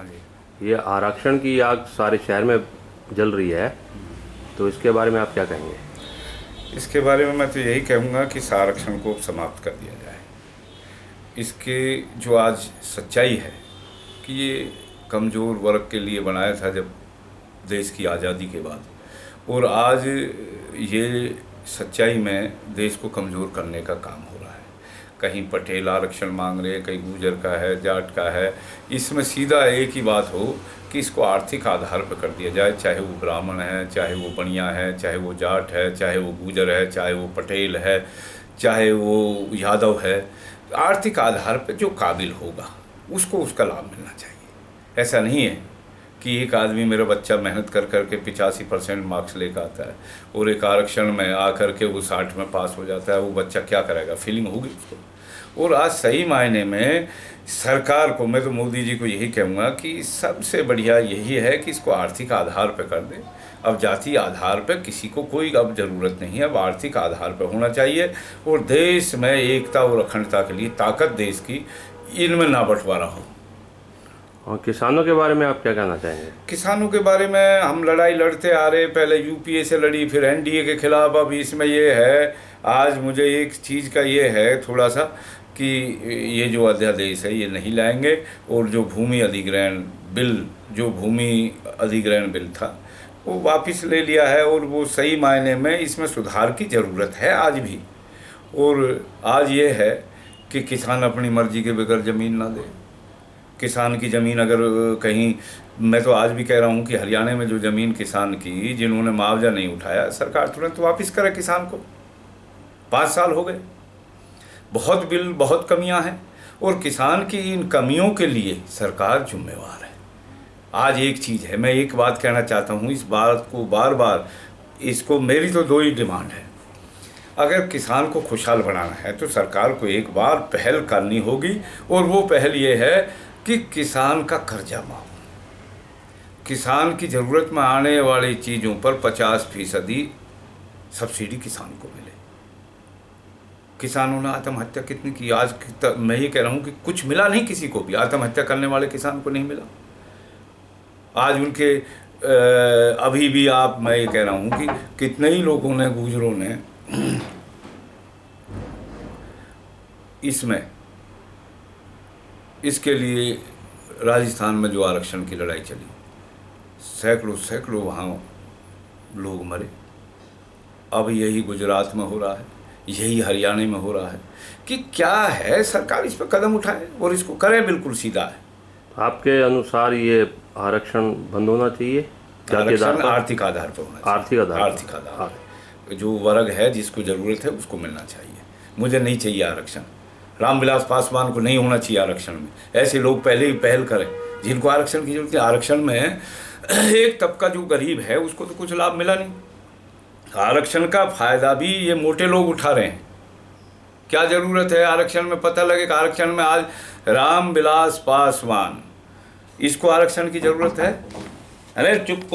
हाँ जी। ये आरक्षण की आग सारे शहर में जल रही है, तो इसके बारे में आप क्या कहेंगे? इसके बारे में मैं तो यही कहूँगा कि इस आरक्षण को समाप्त कर दिया जाए। इसके जो आज सच्चाई है कि ये कमज़ोर वर्ग के लिए बनाया था जब देश की आज़ादी के बाद, और आज ये सच्चाई में देश को कमज़ोर करने का काम हो रहा है। कहीं पटेल आरक्षण मांग रहे हैं, कहीं गुर्जर का है, जाट का है। इसमें सीधा एक ही बात हो कि इसको आर्थिक आधार पर कर दिया जाए, चाहे वो ब्राह्मण है, चाहे वो बनिया है, चाहे वो जाट है, चाहे वो गुर्जर है, चाहे वो पटेल है, चाहे वो यादव है। आर्थिक आधार पर जो काबिल होगा उसको उसका लाभ मिलना चाहिए। ऐसा नहीं है कि एक आदमी, मेरा बच्चा मेहनत कर कर के 85% मार्क्स लेकर आता है और एक आरक्षण में आकर के वो 60 में पास हो जाता है। वो बच्चा क्या करेगा? फीलिंग होगी उसको। और आज सही मायने में सरकार को, मैं तो मोदी जी को यही कहूँगा कि सबसे बढ़िया यही है कि इसको आर्थिक आधार पर कर दे। अब जाति आधार पर किसी को कोई अब ज़रूरत नहीं है, अब आर्थिक आधार पर होना चाहिए। और देश में एकता और अखंडता के लिए ताकत देश की, इनमें ना बंटवारा हो। और किसानों के बारे में आप क्या कहना चाहेंगे? किसानों के बारे में हम लड़ाई लड़ते आ रहे, पहले यूपीए से लड़ी, फिर एनडीए के खिलाफ। अब इसमें ये है, आज मुझे एक चीज़ का ये है थोड़ा सा कि ये जो अध्यादेश है ये नहीं लाएंगे, और जो भूमि अधिग्रहण बिल, जो भूमि अधिग्रहण बिल था वो वापस ले लिया है। और वो सही मायने में इसमें सुधार की ज़रूरत है आज भी। और आज ये है कि किसान अपनी मर्जी के बगैर ज़मीन ना दे। किसान की ज़मीन अगर कहीं, मैं तो आज भी कह रहा हूँ कि हरियाणा में जो ज़मीन किसान की जिन्होंने मुआवजा नहीं उठाया, सरकार तुरंत वापस करे किसान को। 5 साल हो गए, बहुत बिल, बहुत कमियां हैं, और किसान की इन कमियों के लिए सरकार जिम्मेवार है। आज एक चीज़ है, मैं एक बात कहना चाहता हूँ, इस बात को बार बार, इसको मेरी तो 2 ही डिमांड है। अगर किसान को खुशहाल बनाना है तो सरकार को एक बार पहल करनी होगी, और वो पहल ये है कि किसान का कर्जा माफ, किसान की ज़रूरत में आने वाली चीज़ों पर 50% सब्सिडी किसान को मिले। किसानों ने आत्महत्या कितनी की आज मैं ये कह रहा हूँ कि कुछ मिला नहीं किसी को भी, आत्महत्या करने वाले किसान को नहीं मिला। आज उनके अभी भी आप, मैं ये कह रहा हूँ कि कितने ही लोगों ने, गुजरों ने इसमें, इसके लिए राजस्थान में जो आरक्षण की लड़ाई चली, सैकड़ों वहाँ लोग मरे। अब यही गुजरात में हो रहा है, यही हरियाणा में हो रहा है कि क्या है, सरकार इस पर कदम उठाए और इसको करे। बिल्कुल सीधा है। आपके अनुसार ये आरक्षण बंद होना चाहिए? आरक्षण आर्थिक आधार पर होना चाहिए। आर्थिक आधार जो वर्ग है, जिसको ज़रूरत है, उसको मिलना चाहिए। मुझे नहीं चाहिए आरक्षण। रामविलास पासवान को नहीं होना चाहिए आरक्षण में। ऐसे लोग पहले ही पहल करें जिनको आरक्षण की जरूरत है। आरक्षण में एक तबका जो गरीब है उसको तो कुछ लाभ मिला नहीं। आरक्षण का फ़ायदा भी ये मोटे लोग उठा रहे हैं। क्या ज़रूरत है आरक्षण में? पता लगे कि आरक्षण में आज रामविलास पासवान, इसको आरक्षण की ज़रूरत है? अरे चुप को